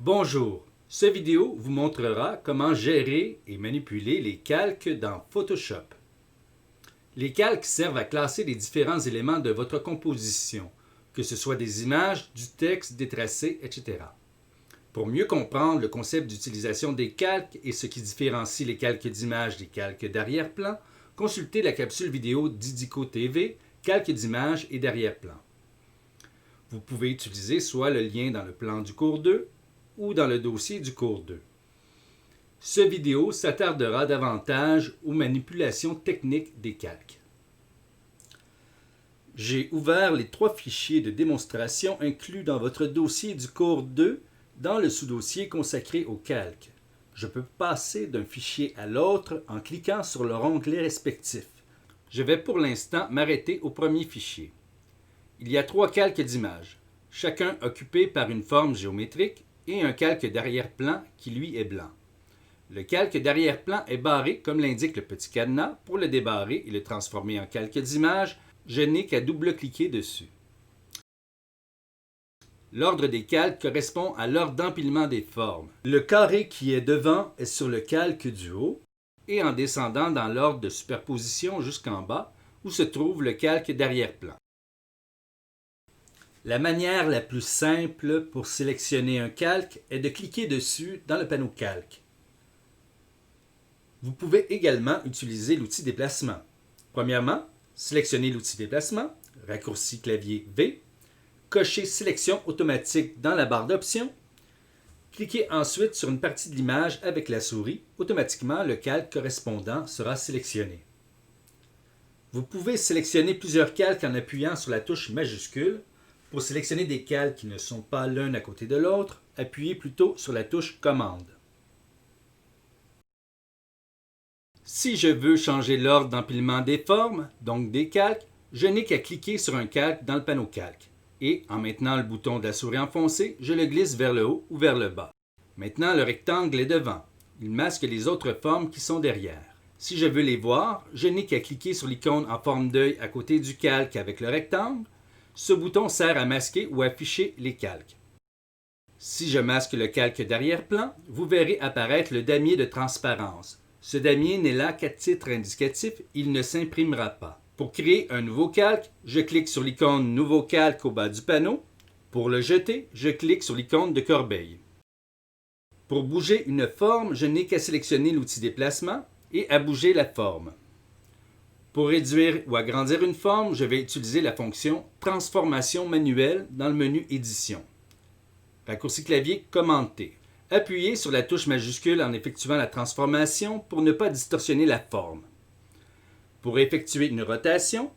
Bonjour, cette vidéo vous montrera comment gérer et manipuler les calques dans Photoshop. Les calques servent à classer les différents éléments de votre composition, que ce soit des images, du texte, des tracés, etc. Pour mieux comprendre le concept d'utilisation des calques et ce qui différencie les calques d'images des calques d'arrière-plan, consultez la capsule vidéo d'Idico TV, calques d'images et d'arrière-plan. Vous pouvez utiliser soit le lien dans le plan du cours 2 ou dans le dossier du cours 2. Cette vidéo s'attardera davantage aux manipulations techniques des calques. J'ai ouvert les 3 fichiers de démonstration inclus dans votre dossier du cours 2 dans le sous-dossier consacré aux calques. Je peux passer d'un fichier à l'autre en cliquant sur leur onglet respectif. Je vais pour l'instant m'arrêter au premier fichier. Il y a 3 calques d'images, chacun occupé par une forme géométrique et un calque d'arrière-plan qui lui est blanc. Le calque d'arrière-plan est barré comme l'indique le petit cadenas. Pour le débarrer et le transformer en calque d'image, je n'ai qu'à double-cliquer dessus. L'ordre des calques correspond à l'ordre d'empilement des formes. Le carré qui est devant est sur le calque du haut et en descendant dans l'ordre de superposition jusqu'en bas où se trouve le calque d'arrière-plan. La manière la plus simple pour sélectionner un calque est de cliquer dessus dans le panneau calque. Vous pouvez également utiliser l'outil déplacement. Premièrement, sélectionnez l'outil déplacement, raccourci clavier V, cochez sélection automatique dans la barre d'options, cliquez ensuite sur une partie de l'image avec la souris, automatiquement le calque correspondant sera sélectionné. Vous pouvez sélectionner plusieurs calques en appuyant sur la touche majuscule. Pour sélectionner des calques qui ne sont pas l'un à côté de l'autre, appuyez plutôt sur la touche Commande. Si je veux changer l'ordre d'empilement des formes, donc des calques, je n'ai qu'à cliquer sur un calque dans le panneau calque. Et en maintenant le bouton de la souris enfoncé, je le glisse vers le haut ou vers le bas. Maintenant, le rectangle est devant. Il masque les autres formes qui sont derrière. Si je veux les voir, je n'ai qu'à cliquer sur l'icône en forme d'œil à côté du calque avec le rectangle. Ce bouton sert à masquer ou afficher les calques. Si je masque le calque d'arrière-plan, vous verrez apparaître le damier de transparence. Ce damier n'est là qu'à titre indicatif, il ne s'imprimera pas. Pour créer un nouveau calque, je clique sur l'icône Nouveau calque au bas du panneau. Pour le jeter, je clique sur l'icône de corbeille. Pour bouger une forme, je n'ai qu'à sélectionner l'outil déplacement et à bouger la forme. Pour réduire ou agrandir une forme, je vais utiliser la fonction Transformation manuelle dans le menu Édition. Raccourci clavier Commande T. Appuyez sur la touche majuscule en effectuant la transformation pour ne pas distorsionner la forme. Pour effectuer une rotation,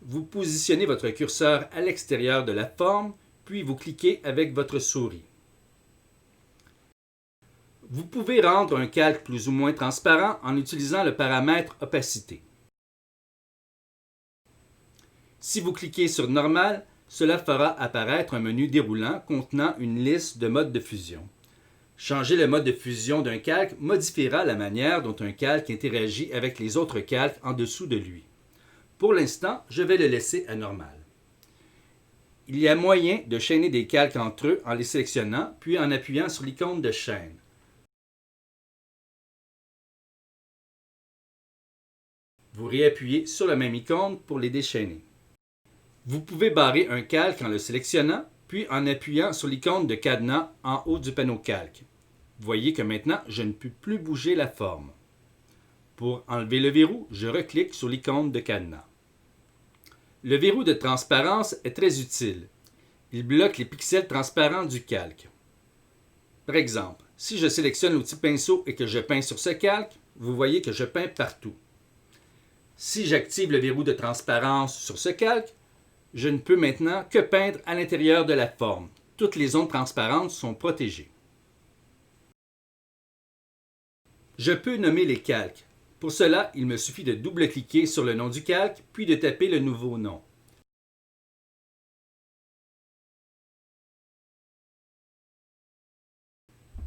vous positionnez votre curseur à l'extérieur de la forme, puis vous cliquez avec votre souris. Vous pouvez rendre un calque plus ou moins transparent en utilisant le paramètre Opacité. Si vous cliquez sur Normal, cela fera apparaître un menu déroulant contenant une liste de modes de fusion. Changer le mode de fusion d'un calque modifiera la manière dont un calque interagit avec les autres calques en dessous de lui. Pour l'instant, je vais le laisser à Normal. Il y a moyen de chaîner des calques entre eux en les sélectionnant, puis en appuyant sur l'icône de chaîne. Vous réappuyez sur la même icône pour les déchaîner. Vous pouvez barrer un calque en le sélectionnant, puis en appuyant sur l'icône de cadenas en haut du panneau calque. Vous voyez que maintenant, je ne peux plus bouger la forme. Pour enlever le verrou, je reclique sur l'icône de cadenas. Le verrou de transparence est très utile. Il bloque les pixels transparents du calque. Par exemple, si je sélectionne l'outil pinceau et que je peins sur ce calque, vous voyez que je peins partout. Si j'active le verrou de transparence sur ce calque, je ne peux maintenant que peindre à l'intérieur de la forme. Toutes les zones transparentes sont protégées. Je peux nommer les calques. Pour cela, il me suffit de double-cliquer sur le nom du calque, puis de taper le nouveau nom.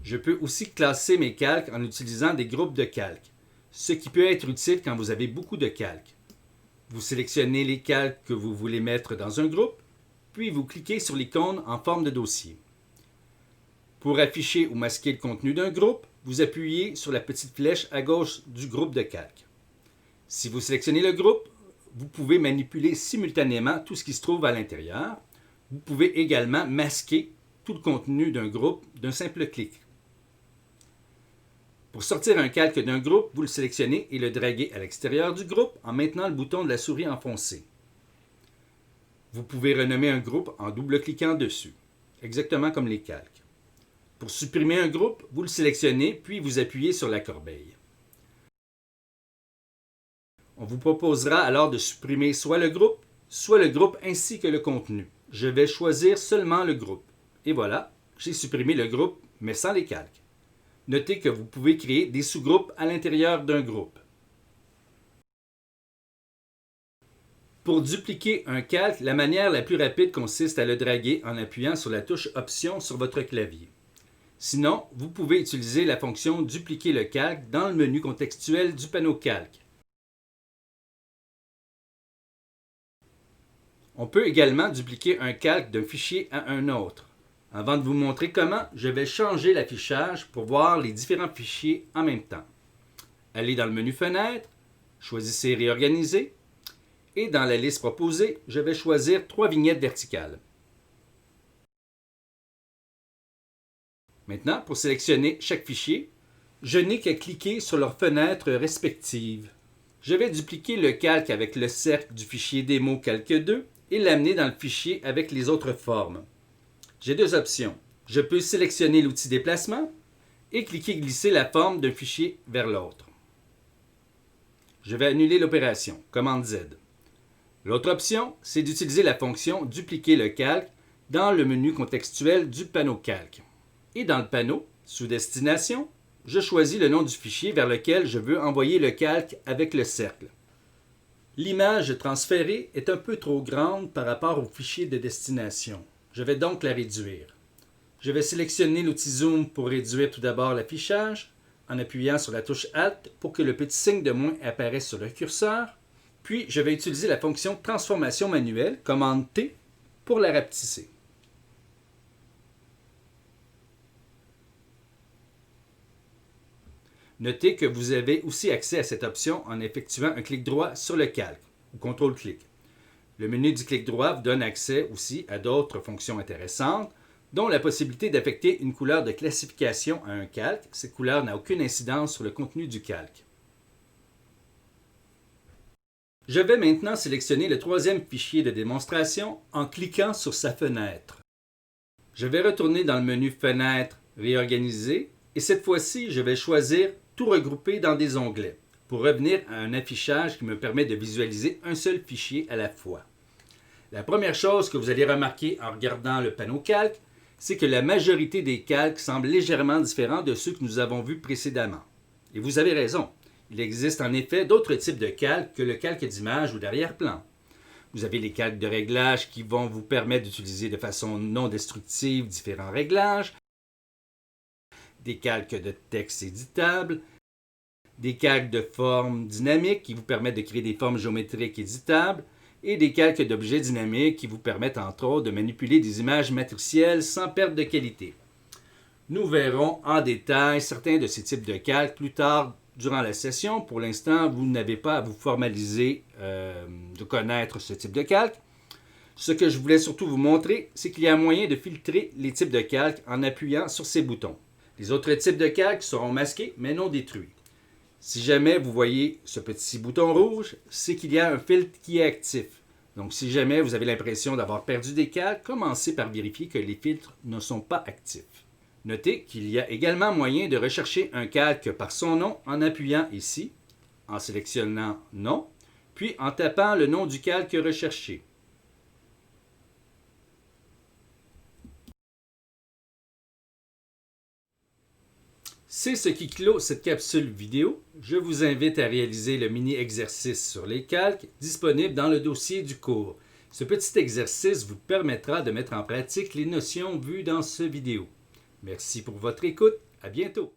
Je peux aussi classer mes calques en utilisant des groupes de calques, ce qui peut être utile quand vous avez beaucoup de calques. Vous sélectionnez les calques que vous voulez mettre dans un groupe, puis vous cliquez sur l'icône en forme de dossier. Pour afficher ou masquer le contenu d'un groupe, vous appuyez sur la petite flèche à gauche du groupe de calque. Si vous sélectionnez le groupe, vous pouvez manipuler simultanément tout ce qui se trouve à l'intérieur. Vous pouvez également masquer tout le contenu d'un groupe d'un simple clic. Pour sortir un calque d'un groupe, vous le sélectionnez et le draguez à l'extérieur du groupe en maintenant le bouton de la souris enfoncé. Vous pouvez renommer un groupe en double-cliquant dessus, exactement comme les calques. Pour supprimer un groupe, vous le sélectionnez puis vous appuyez sur la corbeille. On vous proposera alors de supprimer soit le groupe ainsi que le contenu. Je vais choisir seulement le groupe. Et voilà, j'ai supprimé le groupe, mais sans les calques. Notez que vous pouvez créer des sous-groupes à l'intérieur d'un groupe. Pour dupliquer un calque, la manière la plus rapide consiste à le draguer en appuyant sur la touche Option sur votre clavier. Sinon, vous pouvez utiliser la fonction Dupliquer le calque dans le menu contextuel du panneau calque. On peut également dupliquer un calque d'un fichier à un autre. Avant de vous montrer comment, je vais changer l'affichage pour voir les différents fichiers en même temps. Allez dans le menu Fenêtre, choisissez Réorganiser et dans la liste proposée, je vais choisir 3 vignettes verticales. Maintenant, pour sélectionner chaque fichier, je n'ai qu'à cliquer sur leurs fenêtres respectives. Je vais dupliquer le calque avec le cercle du fichier démo calque 2 et l'amener dans le fichier avec les autres formes. J'ai deux options. Je peux sélectionner l'outil déplacement et cliquer glisser la forme d'un fichier vers l'autre. Je vais annuler l'opération, commande Z. L'autre option, c'est d'utiliser la fonction dupliquer le calque dans le menu contextuel du panneau calque. Et dans le panneau, sous destination, je choisis le nom du fichier vers lequel je veux envoyer le calque avec le cercle. L'image transférée est un peu trop grande par rapport au fichier de destination. Je vais donc la réduire. Je vais sélectionner l'outil Zoom pour réduire tout d'abord l'affichage en appuyant sur la touche Alt pour que le petit signe de moins apparaisse sur le curseur. Puis, je vais utiliser la fonction Transformation manuelle, commande T, pour la rapetisser. Notez que vous avez aussi accès à cette option en effectuant un clic droit sur le calque ou CTRL-clic. Le menu du clic droit vous donne accès aussi à d'autres fonctions intéressantes, dont la possibilité d'affecter une couleur de classification à un calque. Cette couleur n'a aucune incidence sur le contenu du calque. Je vais maintenant sélectionner le troisième fichier de démonstration en cliquant sur sa fenêtre. Je vais retourner dans le menu Fenêtre, Réorganiser, et cette fois-ci, je vais choisir Tout regrouper dans des onglets pour revenir à un affichage qui me permet de visualiser un seul fichier à la fois. La première chose que vous allez remarquer en regardant le panneau calque, c'est que la majorité des calques semblent légèrement différents de ceux que nous avons vus précédemment. Et vous avez raison, il existe en effet d'autres types de calques que le calque d'image ou d'arrière-plan. Vous avez les calques de réglage qui vont vous permettre d'utiliser de façon non destructive différents réglages, des calques de texte éditables, des calques de formes dynamiques qui vous permettent de créer des formes géométriques éditables et des calques d'objets dynamiques qui vous permettent entre autres de manipuler des images matricielles sans perte de qualité. Nous verrons en détail certains de ces types de calques plus tard durant la session. Pour l'instant, vous n'avez pas à vous formaliser de connaître ce type de calque. Ce que je voulais surtout vous montrer, c'est qu'il y a moyen de filtrer les types de calques en appuyant sur ces boutons. Les autres types de calques seront masqués mais non détruits. Si jamais vous voyez ce petit bouton rouge, c'est qu'il y a un filtre qui est actif. Donc si jamais vous avez l'impression d'avoir perdu des calques, commencez par vérifier que les filtres ne sont pas actifs. Notez qu'il y a également moyen de rechercher un calque par son nom en appuyant ici, en sélectionnant « Nom », puis en tapant le nom du calque recherché. C'est ce qui clôt cette capsule vidéo. Je vous invite à réaliser le mini-exercice sur les calques disponible dans le dossier du cours. Ce petit exercice vous permettra de mettre en pratique les notions vues dans cette vidéo. Merci pour votre écoute. À bientôt.